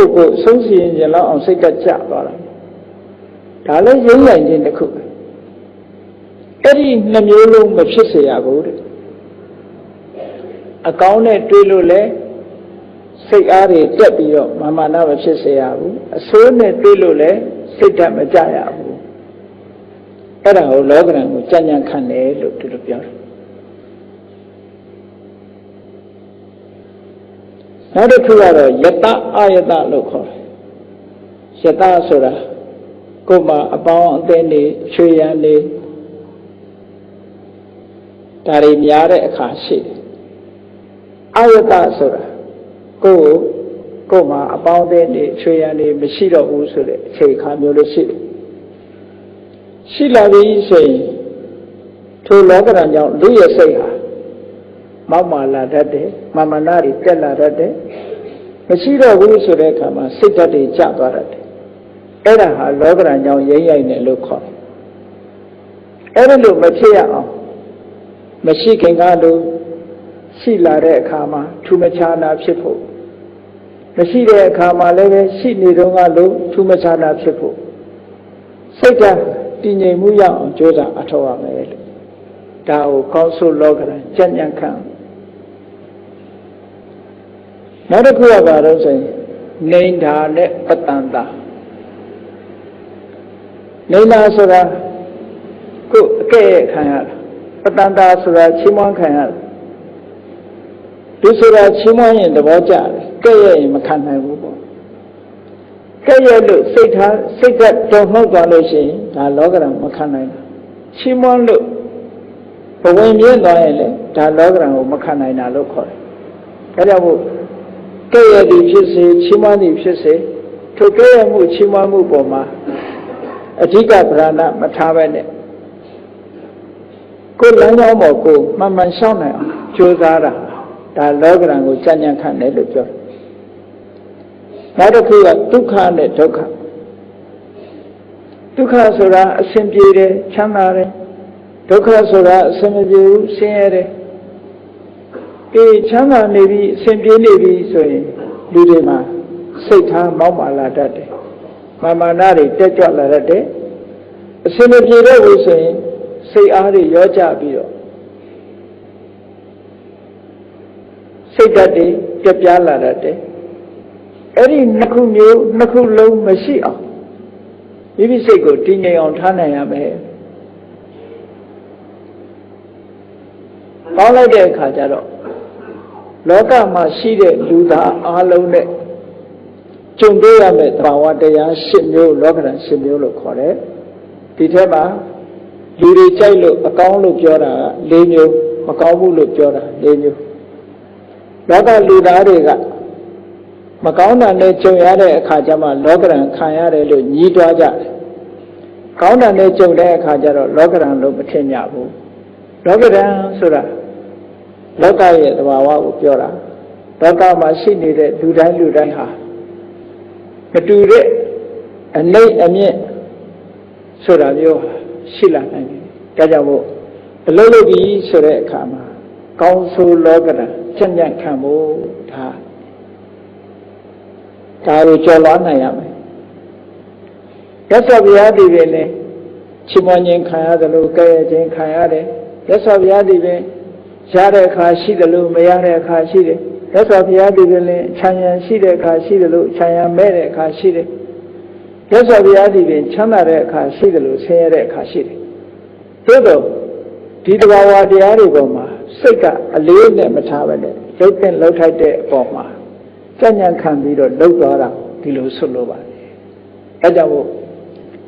ဆုံးစီရင်လောက်အောင်စိတ်ဓာတ်ကျသွားတာဒါလည်းရိမ့်ရိုင်ခြင်းတစ်ခုအဲ့ဒီနှမျိုးလုံးမဖြစ်စေရဘူးတဲ့အကောင်းနဲ့တွေးလို့လဲစိတ်အားတွေတက်ပြီးတော့မာနမဖြစ်စေရဘူးအဆိုးနဲ့တွေးလို့လဲစိတ်ဓာတ်မကြရဘူးအဲ့ဒါကိုလောကဓာတ်ကိုကြံ့ကြံ့ခံတယ်လို့ဒီလိုပြောတယ်နောက်တစ်ခုကတော့ယတအာယတလို့ခေါ်တယ်ယတဆိုတာကိုယ်မှာအပေါင်းအသင်းတွေချွေရန်တွေဒါတွေများတဲ့အခါရှိတယ်အာယတဆိုတာကိုယ်မှာအပေါင်းအသင်းတွေချွေရန်တွေမရှိတော့ဘူးဆိုတဲ့အခြေအခါမျိုးလို့ရှိတယ်ရှိလာပြီဆိုရင်ထိုလောကဓာတ်ကြောင့်လူရဲ့စိတ်ဟာမောက်မာလာတတ်တယ်မာမနာတွေတက်လာတတ်တယ်မရှိတော့ဘူးဆိုတဲ့အခါမှာစိတ်ဓာတ်တွေကျသွားတတ်တယ်အဲ့ဒါဟာလောကဓာတ်ကြောင့်ရိမ့်ရိုက်တယ်လို့ခေါ်တယ်အဲ့ဒါလို့မဖြစ်ရအောင်မရှိခင်ကလို့ရှိလာတဲ့အခါမှာထူးမခြားနာဖြစ်ဖို့မရှိတဲ့အခါမှာလည်းပဲရှိနေတော့ကလို့ထူးမခြားနာဖြစ်ဖို့စိတ်ဓာတ်တည်ငြိမ်မှုရအောင်ကြိုးစားအထောက်ရမယ်လို့ဒါကိုကောင်းဆိုလောကဓာတ်ကြံ့ကြံ့ခံနောက်တစ်ခုကဘာလို့ဆိုရင်နေဓာနဲ့ပတ္တန်တာနေဓာဆိုတာကိုယ်အကဲ့ခံရတာပတ္တန်တာဆိုတာချီးမွမ်းခံရတာဒီဆိုတာချီးမွမ်းရင်သဘောကျတယ်ကဲ့ရဲ့ရင်မခံနိုင်ဘူးပေါ့ ကဲ့ရဲ့လို့စိတ်ကတုံ့လှုပ်သွားလို့ရှိရင်ဒါလောကဓာတ်မခံနိုင်ဘူးချီးမွမ်းလို့ဘဝင်မြင့်သွားရင်လေဒါလောကဓာတ်ကိုမခံနိုင်တာလို့ခေါ်တယ်ဒါကြောင့်မို့ကဲ့ရဲ့သည်ဖြစ်စေချီးမွမ်းသည်ဖြစ်စေထိုကဲ့ရဲ့မှုချီးမွမ်းမှုပေါ်မှာအဓိကဗရဏမထားပဲနဲ့ကိုယ်လမ်းကြောင်းပေါ်ကိုမှန်မှန်ရှောက်နိုင်အောင်ကြိုးစားတာဒါလောကဓာတ်ကိုကြံ့ကြံ့ခံတယ်လို့ပြောတယ်နောက်တစ်ခုကဒုက္ခနဲ့ဒုက္ခဒုက္ခဆိုတာအဆင်ပြေတယ်ချမ်းသာတယ်ဒုက္ခဆိုတာအဆင်မပြေဘူးဆင်းရဲတယ်အေးချမ်းသာနေပြီအဆင်ပြေနေပြီဆိုရင်လူတွေမှာစိတ်ထားမောက်မာလာတတ်တယ်မာနတွေတက်ကြွလာတတ်တယ်အဆင်မပြေတော့ဘူးဆိုရင်စိတ်အားတွေရောကြပြီးတော့စိတ်ဓာတ်တွေပြပြလာတတ်တယ်အဲ့ဒီနှစ်ခုမျိုးနှစ်ခုလုံးမရှိအောင်မိမိစိတ်ကိုတည်ငြိမ်အောင်ထားနိုင်ရမယ်ပေါင်းလိုက်တဲ့အခါကျတော့လောကမှာရှိတဲ့လူသားအားလုံးနဲ့ကြုံတွေ့ရမယ့်သဘာဝတရား၈မျိုးလောကဓာတ်၈မျိုးလို့ခေါ်တယ်ဒီထဲမှာလူတွေကြိုက်လို့အကောင်းလို့ပြောတာက၄မျိုးမကောင်းဘူးလို့ပြောတာ၄မျိုးလောကလူသားတွေကမကောင်းတာနဲ့ကြုံရတဲ့အခါကျမှလောကဓာတ်ခံရတယ်လို့ညည်းတွားကြတယ်ကောင်းတာနဲ့ကြုံတဲ့အခါကျတော့လောကဓာတ်လို့မထင်ကြဘူးလောကဓာတ်ဆိုတာလောကရဲ့သဘာဝကိုပြောတာလောကမှာရှိနေတဲ့လူတိုင်းဟာမတူတဲ့အနိမ့်အမြင့်ဆိုတာမျိုးရှိလာနိုင်တယ်ဒါကြောင့်မို့အလုံးလုံးပြီးဆိုတဲ့အခါမှာကောင်းဆိုးလောကဓာတ်ကြံ့ကြံ့ခံဖို့ဒါကိုကျော်လွှားနိုင်ရမယ်ရသော်ဘုရားဒီပင်လည်းချီးမွမ်းခြင်းခံရတယ်လို့ကဲ့ရဲ့ခြင်းခံရတယ်ရသော်ဘုရားဒီပင်ရတဲ့အခါရှိတယ်လို့မရတဲ့အခါရှိတယ်ရသော်ဘုရားဒီပင်လည်းခြံရံရှိတဲ့အခါရှိတယ်လို့ခြံရံမဲ့တဲ့အခါရှိတယ်ရသော်ဘုရားဒီပင်ချမ်းသာတဲ့အခါရှိတယ်လို့ဆင်းရဲတဲ့အခါရှိတယ်သို့တော့ဒီတဘာဝတရားတွေပေါ်မှာစိတ်ကအလေးနဲ့မထားပဲနဲ့ရုပ်သင်လှုပ်ထိုက်တဲ့အပေါ်မှာကြံ့ကြံ့ခံပြီးတော့လှုပ်သွားတာဒီလိုဆွလို့ပါတယ်အဲကြောင့်မို့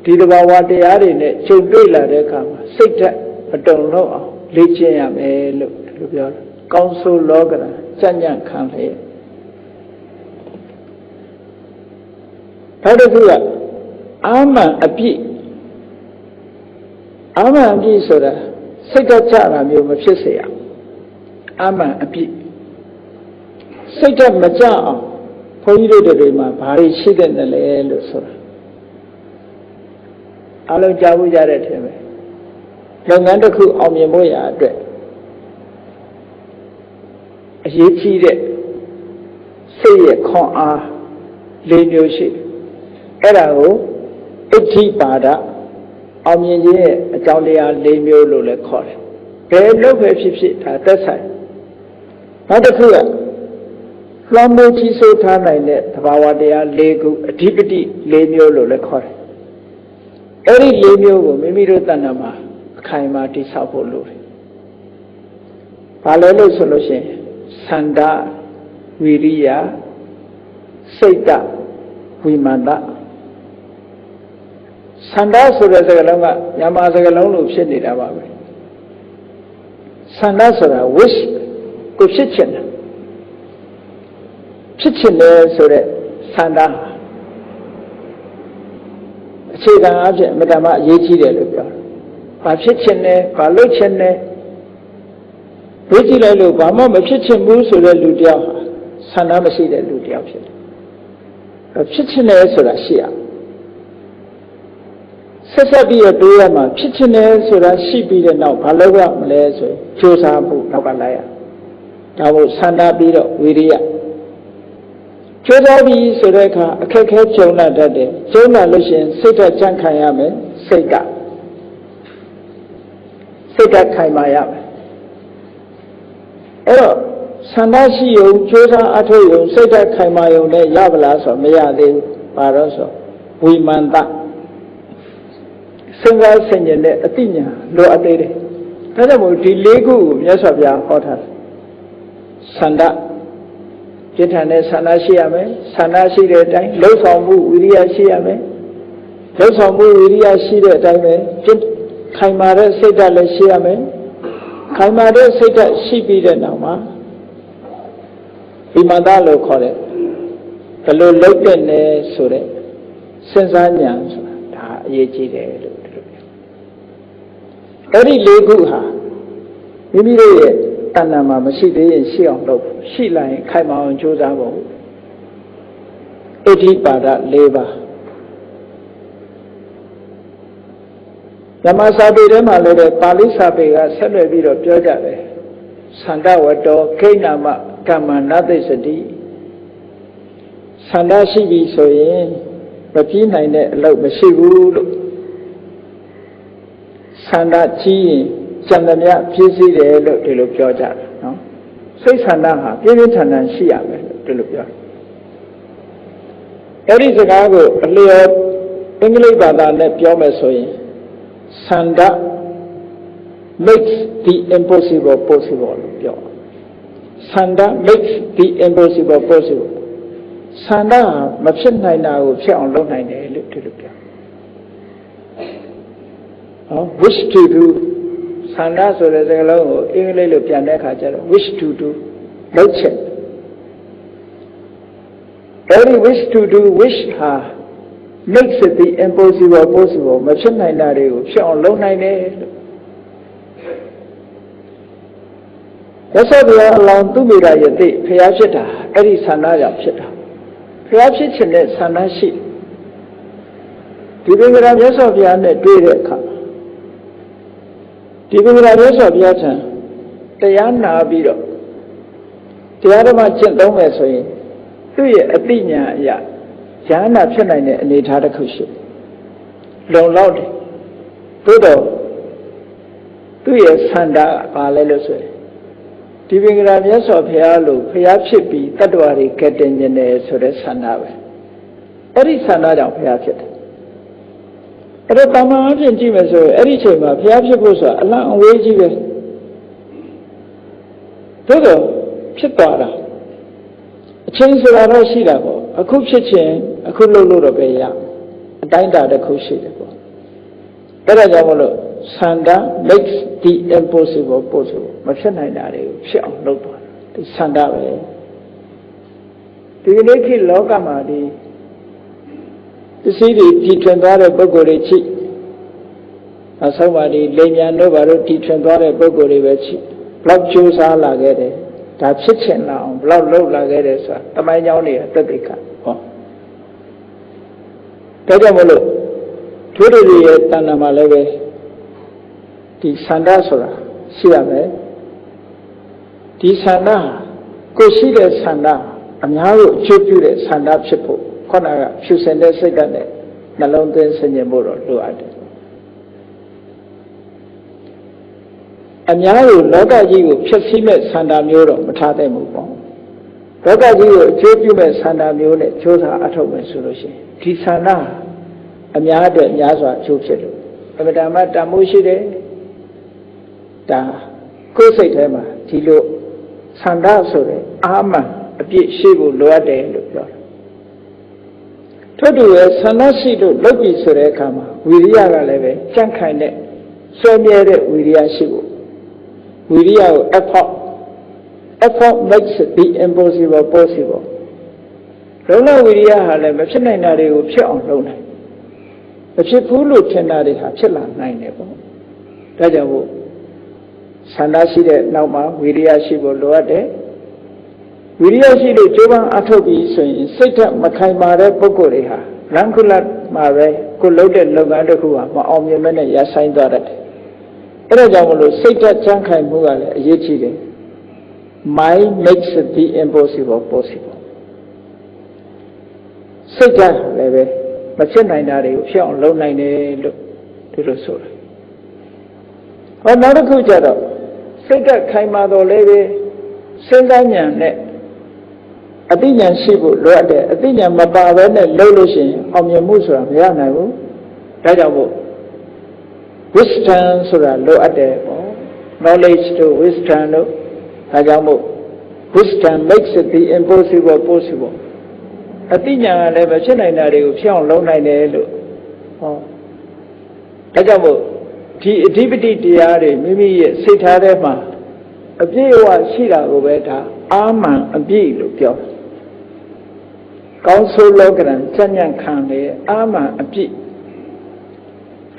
ဒီတဘာဝတရားတွေနဲ့ကြုံတွေ့လာတဲ့အခါမှာစိတ်ဓာတ်မတုံလို့အောင်လေ့ကျင့်ရမယ်လို့ဒီလိုပြောတယ်ကောင်းဆိုးလောကဓာတ်ကြံ့ကြံ့ခံလေနောက်တစ်ခုကအာမန်အပြည့်ဆိုတာစိတ်ဓာတ်ကြတာမျိုးမဖြစ်စေရအာမန်အပြည့်စိတ်ဓာတ်မကြအောင်ဘုန်းကြီးတို့တွေမှာဘာတွေရှိတဲ့လဲလို့ဆိုတာအလုံးကြားဖို့ကြတဲ့ထင်ပဲလုပ်ငန်းတစ်ခုအောင်မြင်ဖို့ရာအတွက်အရေးကြီးတဲ့စိတ်ရဲ့ခွန်အား၄မျိုးရှိအဲ့ဒါကိုအဋ္ဌိပါဒအောင်မြင်ခြင်းရဲ့အကြောင်းတရား၄မျိုးလို့လည်းခေါ်တယ်ဘယ်လို့ပဲဖြစ်ဖြစ်ဒါသက်ဆိုင်နောက်တစ်ခုကလွန်မိုးကြီးစိုးထားနိုင်တဲ့သဘာဝတရား၄ခုအဓိပတိ၄မျိုးလို့လည်းခေါ်တယ်အဲ့ဒီ၄မျိုးကိုမိမိတို့တဏ္ဍာမှာအခိုင်အမာတည်ဆောက်ဖို့လိုတယ်ဘာလဲလို့ဆိုလို့ရှိရင်သန္တာဝိရိယစိတ်တဝိမာန်တသန္တာဆိုတဲ့စကားလုံးကမြန်မာစကားလုံးလိုဖြစ်နေတာပါပဲသန္တာဆိုတာ wish ကိုဖြစ်ချင်တယ်ဖြစ်ချင်တယ်ဆိုတဲ့သန္တာအခြေခံအဖြစ်မတ္တမအရေးကြီးတယ်လို့ပြောတယ်။ဘာဖြစ်ချင်လဲဘာလုပ်ချင်လဲဝိကြည့်လိုက်လို့ဘာမှမဖြစ်ချင်ဘူးဆိုတဲ့လူတယောက်ဟာသန္တာမရှိတဲ့လူတယောက်ဖြစ်တယ်။ဖြစ်ချင်တယ်ဆိုတာရှိရဆက်ပြီးတော့တွေးရမှာဖြစ်ချင်တယ်ဆိုတာရှိပြီးတဲ့နောက်ဘာလုပ်ရမလဲဆိုရင်ကြိုးစားဖို့နောက်ကလိုက်ရဒါမို့သန္တာပြီးတော့ဝိရိယကျိုးသားပြီးဆိုတဲ့အခါအခက်ခဲကြုံလာတတ်တယ်ကျုံလာလို့ရှိရင်စိတ်ဓာတ်ကြံ့ခံရမယ်စိတ်ဓာတ်ခိုင်မာရမယ်အဲ့တော့သန္တာရှိုံကျိုးသားအထုတ်ယုံစိတ်ဓာတ်ခိုင်မာယုံနဲ့ရပါလားဆိုမရသေးဘူးဘာလို့ဆိုဝိမာန်တစဉ်းစားဆင်ခြင်တဲ့အသိဉာဏ်လိုအပ်သေးတယ်ဒါကြောင့်မို့ဒီ၄ခုကိုမြတ်စွာဘုရားဟောထားတယ်သန္တာ ပြင်းထန်တဲ့ဆန္ဒရှိရမယ်ဆန္ဒရှိတဲ့အတိုင်းလှုပ်ဆောင်မှုဝိရိယရှိရမယ်လှုပ်ဆောင်မှုဝိရိယရှိတဲ့အတိုင်းပဲခိုင်မာတဲ့စိတ်ဓာတ်လည်းရှိရမယ်ခိုင်မာတဲ့စိတ်ဓာတ်ရှိပြီးတဲ့နောက်မှာဒီမသားလို့ခေါ်တဲ့ဘယ်လိုလုပ်တဲ့လဲဆိုတဲ့စဉ်းစားဉာဏ်ဆိုတာဒါအရေးကြီးတယ်လို့ဒီလိုပြောအဲ့ဒီ၄ခုဟာမိမိတို့ရဲ့တဏ္ဍာမှာမရှိသေးရင်ရှိအောင်လုပ်ရှိလာရင်ခိုင်မာအောင်ကြိုးစားဖို့အဋ္ဌိပါဒ၄ပါးဓမ္မစာပေထဲမှာလည်းပါဠိစာပေကဆက်လွယ်ပြီးတော့ပြောကြတယ်သန္တဝတ္တောခိဏမကမ္မနသိစတိသန္တရှိပြီဆိုရင်မပြီးနိုင်တဲ့အလုပ်မရှိဘူးလို့သန္တကြီးရင်ကျန်သမျှပြည့်စည်တယ်လို့ဒီလိုပြောကြတယ်နော်စိတ်ဆန္ဒဟာပြင်းပြင်းထန်ထန်ရှိရမယ်လို့ဒီလိုပြောတယ်အဲ့ဒီစကားကိုအလျော်အင်္ဂလိပ်ဘာသာနဲ့ပြောမယ်ဆိုရင်သန္တ makes the impossible possible လို့ပြောသန္တ makes the impossible possible သန္တမဖြစ်နိုင်တာကိုဖြစ်အောင်လုပ်နိုင်တယ်လို့ဒီလိုပြောwish to do သန္တဆိုတဲ့စကားလုံးကိုအင်္ဂလိပ်လိုပြန်တဲ့အခါကျတော့ wish to do လုပ်ချက်အဲ့ဒီ wish to do wish ဟာ makes it the impossible possible မဖြစ်နိုင်တာတွေကိုဖြစ်အောင်လုပ်နိုင်တယ်လို့ရသော်ဘုရားအလောင်းသူမိရာယတိဘုရားဖြစ်တာအဲ့ဒီဆန္ဒကြောင့်ဖြစ်တာဘုရားဖြစ်ခြင်းနဲ့ဆန္ဒရှိဒီပင်ကရာမြတ်စွာဘုရားနဲ့တွေ့တဲ့အခါဒီပင်ကရာမြတ်စွာဘုရားထံတရားနာပြီးတော့တရားဓမ္မကျင့်သုံးမယ်ဆိုရင်သူ့ရဲ့အသိဉာဏ်အရာဉာဏ်နာဖြစ်နိုင်တဲ့အနေအထားတစ်ခုရှိလုံလောက်တယ်သို့တော့သူ့ရဲ့ဆန္ဒကဘာလဲလို့ဆိုရင်ဒီပင်ကရာမြတ်စွာဘုရားလို့ဘုရားဖြစ်ပြီးတတ္တဝါတွေကဲတင်ခြင်းတယ်ဆိုတဲ့ဆန္ဒပဲအဲ့ဒီဆန္ဒကြောင့်ဘုရားဖြစ်တယ်အဲ့တော့တာမန်အဖြစ်ကြည့်မယ်ဆိုရင်အဲ့ဒီအချိန်မှာဘုရားဖြစ်ဖို့ဆိုတာအလံအဝေးကြီးပဲသို့တော့ဖြစ်သွားတာအချိန်ဆိုတာတော့ရှိတာပေါ့အခုဖြစ်ခြင်းအခုလုပ်လို့တော့ပဲရအတိုင်းတာတစ်ခုရှိတယ်ပေါ့အဲ့ဒါကြောင့်မလို့သန္တာ makes the impossible possible မဖြစ်နိုင်တာတွေကိုဖြစ်အောင်လုပ်သွားတယ်ဒီသန္တာပဲဒီနေ့ခေတ်လောကမှာဒီပစ္စည်းတွေတီထွင်သွားတဲ့ပုဂ္ဂိုလ်တွေချိအဆုံးပါဒီလိမ်ညာတို့ဘာလို့တီထွင်သွားတဲ့ပုဂ္ဂိုလ်တွေပဲချိဘလောက်ကြိုးစားလာခဲ့တယ်ဒါဖြစ်ချင်လာအောင်ဘလောက်လုပ်လာခဲ့တယ်ဆိုတာတမိုင်းကြောင်းတွေသက်သေကဟောဒါကြောင့်မလို့သူတို့ရဲ့တဏ္ဍာမှာလည်းပဲဒီဆန္ဒဆိုတာရှိရမယ်ဒီဆန္ဒကိုရှိတဲ့ဆန္ဒအများကိုအကျိုးပြုတဲ့ဆန္ဒဖြစ်ဖို့ခေါင်းကဖြူစင်တဲ့စိတ်ဓာတ်နဲ့နှလုံးသွင်းဆင်ခြင်ဖို့တော့လိုအပ်တယ်အများကိုလောကကြီးကိုဖျက်ဆီးမဲ့ဆန္ဒမျိုးတော့မထားသင့်ဘူးပေါ့လောကကြီးကိုအကျိုးပြုမဲ့ဆန္ဒမျိုးနဲ့ကြိုးစားအထောက်မယ်ဆိုလို့ရှိရင်ဒီဆန္ဒအများအတွက်များစွာအကျိုးဖြစ်လို့အမှန်တမ်းတန်ဖိုးရှိတယ်ဒါကိုယ်စိတ်ထဲမှာဒီလိုဆန္ဒဆိုတဲ့အာမန်အပြည့်ရှိဖို့လိုအပ်တယ်လို့ပြောတယ်ထို့တူရဲ့ဆန္ဒရှိလို့လုပ်ပြီဆိုတဲ့အခါမှာဝိရိယကလည်းပဲကြံ့ခိုင်တဲ့ဆွေးမြဲတဲ့ဝိရိယရှိဖို့ဝိရိယကို effort makes the impossible possible လုံးဝဝိရိယဟာလည်းမဖြစ်နိုင်တာတွေကိုဖြစ်အောင်လုပ်နိုင်မဖြစ်ဘူးလို့ထင်တာတွေဟာဖြစ်လာနိုင်တယ်ပေါ့ဒါကြောင့်မို့ဆန္ဒရှိတဲ့နောက်မှာဝိရိယရှိဖို့လိုအပ်တယ်ဝိရိယရှိလို့ကြိုးပမ်းအထောက်ပြီးဆိုရင်စိတ်ဓာတ်မခိုင်မာတဲ့ပုဂ္ဂိုလ်တွေဟာလမ်းခုလတ်မှာပဲကိုလုပ်တဲ့လုပ်ငန်းတစ်ခုဟာမအောင်မြင်မဲ့နဲ့ရဆိုင်သွားတတ်တယ်အဲ့ဒါကြောင့်မလို့စိတ်ဓာတ်ကြံ့ခိုင်မှုကလည်းအရေးကြီးတယ် mind makes the impossible possible စိတ်ဓာတ်လည်းပဲမဖြစ်နိုင်တာတွေကိုဖြစ်အောင်လုပ်နိုင်တယ်လို့ဒီလိုဆိုတယ်ဟောနောက်တစ်ခုကျတော့စိတ်ဓာတ်ခိုင်မာတော်လည်းပဲစဉ်းစားဉာဏ်နဲ့အသိဉာဏ်ရှိဖို့လိုအပ်တယ်အသိဉာဏ်မပါဘဲနဲ့လုပ်လို့ရှိရင်အောင်မြင်မှုဆိုတာမရနိုင်ဘူးဒါကြောင့်မို့ wisdom ဆိုတာလိုအပ်တယ်ပေါ့ knowledge to wisdom လို့ဒါကြောင့်မို့ wisdom makes the impossible possible အသိဉာဏ်ကလည်းမဖြစ်နိုင်တာတွေကိုဖြစ်အောင်လုပ်နိုင်တယ်လို့ဟောဒါကြောင့်မို့ဒီအဓိပတိတရားတွေမိမိရဲ့စိတ်ထားထဲမှာအပြည့်အဝရှိတာကိုပဲဒါအာမန်အပြည့်လို့ပြောကောင်းဆိုးလောကရန်စဉ္ညာခံလေအာမန်အပြည့်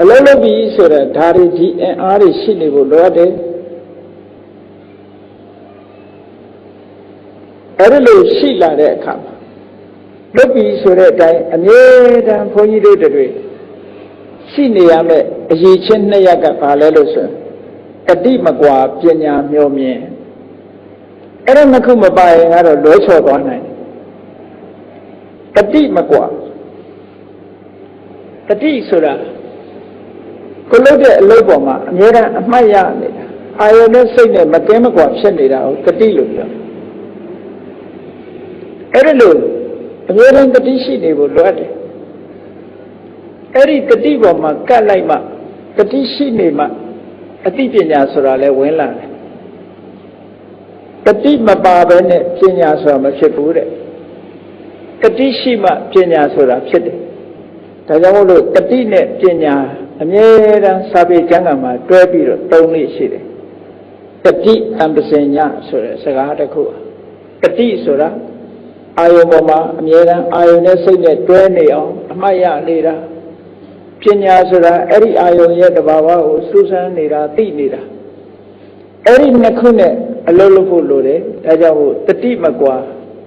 အလုံးလုံးပြီးဆိုတော့ဒါတွေဒီအင်အားတွေရှိနေဖို့လိုတယ်အဲ့ဒီလိုရှိလာတဲ့အခါမှာလွတ်ပြီးဆိုတဲ့အတိုင်းအမြဲတမ်းဘုန်းကြီးတို့တွေရှိနေရမယ့်အရေးချင်းနှစ်ရပ်ကဘာလဲလို့ဆိုတတိမကွာပညာမျှော်မြင်အဲ့ဒါနှစ်ခုမပါရင်ကတော့လွဲချော်သွားနိုင်တယ်တတိမကွာတတိဆိုတာကိုလုပ်တဲ့အလုပ်ပေါ်မှာအမြဲတမ်းအမှတ်ရနေတာအာယုန်နဲ့စိတ်နဲ့မကင်းမကွာဖြစ်နေတာကိုတတိလို့ပြောအဲ့ဒါလို့အမြဲတမ်းတတိရှိနေဖို့လိုအပ်တယ်အဲ့ဒီတတိပေါ်မှာကတ်လိုက်မှတတိရှိနေမှအသိပညာဆိုတာလဲဝင်လာတယ်တတိမပါဘဲနဲ့ပညာဆိုတာမဖြစ်ဘူးတဲ့တတိရှိမှပညာဆိုတာဖြစ်တယ်ဒါကြောင့်မို့လို့တတိနဲ့ပညာအမြဲတမ်းစာပေကျမ်းဂန်မှာတွဲပြီးတော့သုံးလေးရှိတယ်တတိအံပစညာဆိုတဲ့စကားတစ်ခုတတိဆိုတာအာယုံပေါ်မှာအမြဲတမ်းအာယုံနဲ့စိတ်နဲ့တွဲနေအောင်အမှတ်ရနေတာပညာဆိုတာအဲ့ဒီအာယုံရဲ့တဘာဝကိုစူးစမ်းနေတာသိနေတာအဲ့ဒီနှစ်ခုနဲ့အလုံးလုံးဖို့လိုတယ်ဒါကြောင့်မို့တတိမကွာ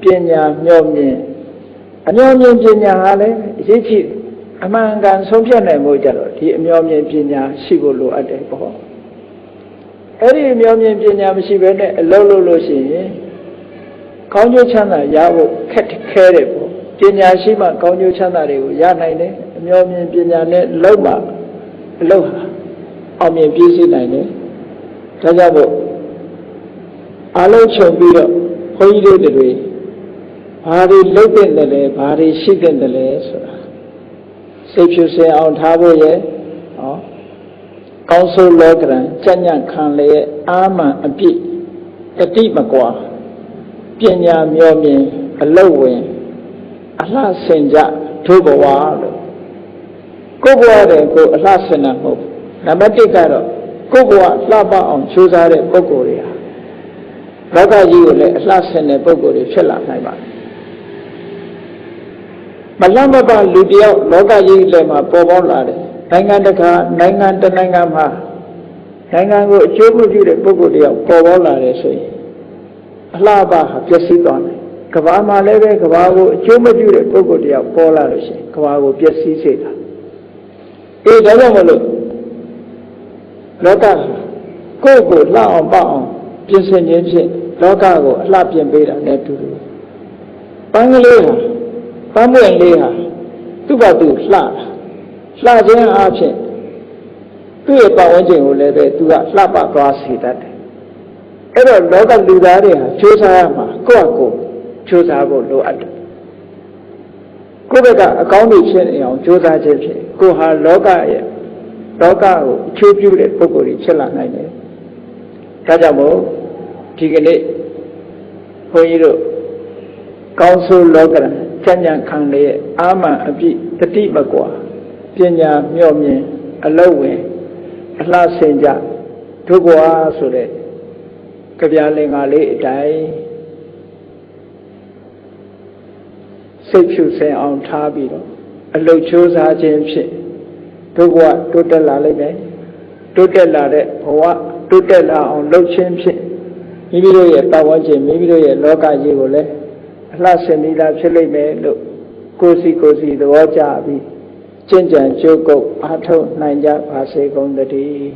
ပညာမျှော်မြင်အမျှော်မြင်ပညာဟာလည်းအရေးကြီးအမှန်ကန်ဆုံးဖြတ်နိုင်မှုကြတော့ဒီအမျှော်မြင်ပညာရှိဖို့လိုအပ်တယ်ပေါ့အဲ့ဒီအမျှော်မြင်ပညာမရှိဘဲနဲ့အလုံးလုံးလို့ရှိရင်ကောင်းကျိုးချမ်းသာရဖို့ခက်ခဲတယ်ပေါ့ပညာရှိမှကောင်းကျိုးချမ်းသာတွေကိုရနိုင်တယ်အမျှော်မြင်ပညာနဲ့လုံးမှအလုံးဟာအောင်မြင်ပြည့်စုံနိုင်တယ်ဒါကြောင့်မို့အလုံးချုပ်ပြီးတော့ဘုန်းကြီးတို့တွေဘာတွေလုပ်တဲ့လဲဘာတွေရှိတဲ့လဲဆိုတာစိတ်ဖြူစင်အောင်ထားဖို့ရဲ့ဟောကောင်းဆိုးလောကရန်စဉ္ညာခံလေအာမန်အပြည့်တတိမကွာပညာမျှော်မြင်အလုံးဝင်အလှဆင်ကြထိုးဘဝလို့ကိုယ်ဘဝတဲ့ကိုအလှဆင်တာမဟုတ်နံပါတ်1ကတော့ကိုယ်ဘဝလှပအောင်ကြိုးစားတဲ့ပုဂ္ဂိုလ်တွေဟာလောကကြီးကိုလည်းအလှဆင်တဲ့ပုဂ္ဂိုလ်တွေဖြစ်လာနိုင်ပါတယ်မလမပလူတယောက်လောကကြီးလည်းမှာပေါ်ပေါက်လာတယ်နိုင်ငံတကာနိုင်ငံတနိုင်ငံမှာနိုင်ငံကိုအကျိုးပြုတဲ့ပုဂ္ဂိုလ်တယောက်ပေါ်ပေါက်လာတယ်ဆိုရင်အလှပဟာပျက်စီးသွားတယ်ကဘာမှာလည်းပဲကဘာကိုအကျိုးမပြုတဲ့ပုဂ္ဂိုလ်တယောက်ပေါ်လာလို့ရှိရင်ကဘာကိုပျက်စီးစေတာဒါကြောင့်မလို့လောကကိုယ့်ကိုလှအောင်ပအောင်ပြင်ဆင်ခြင်းဖြင့်လောကကိုအလှပြင်ပေးတာနဲ့တူတယ်ပန်းကလေးဟာပန်းပွင့်လေးဟာသူ့ဘာသူလှခြင်းအဖြစ်သူ့ရဲ့ပတ်ဝန်းကျင်ကိုလည်းပဲသူကလှပသွားစေတတ်တယ်အဲ့တော့လောကလူသားတွေဟာကြိုးစားရမှာကိုယ့်အကိုကြိုးစားဖို့လိုအပ်တယ်ကိုယ့်ဘက်ကအကောင်းတွေဖြစ်နေအောင်ကြိုးစားခြင်းဖြင့်ကိုယ်ဟာလောကကိုအကျိုးပြုတဲ့ပုဂ္ဂိုလ်တွေဖြစ်လာနိုင်တယ်ဒါကြောင့်မို့ဒီကနေ့ဘုန်းကြီးတို့ကောင်းဆိုးလောကရန်စဉ္ညာခံလေအာမန်အပြည့်တတိမကွာပညာမျှော်မြင်အလုံးဝင်အလှဆင်ကြထို့ကွာဆိုတဲ့ကြပြလင်္ကာလေးအတိုင်းစိတ်ဖြူစင်အောင်ထားပြီးတော့အလုတ်ချိုးစားခြင်းဖြင့်တို့ဘဝတိုးတက်လာလိမ့်မယ်တိုးတက်လာတဲ့ဘဝတိုးတက်လာအောင်လှုပ်ခြင်းဖြင့်မိမိတို့ရဲ့ပတ်ဝန်းကျင်မိမိတို့ရဲ့လောကကြီးကိုလည်းအလှဆင်ပြီးသားဖြစ်လိမ့်မယ်လို့ကိုယ်စီသဘောကျပြီးကျင့်ကြံကြိုးကုပ်အားထုတ်နိုင်ကြပါစေကုန်သတည်း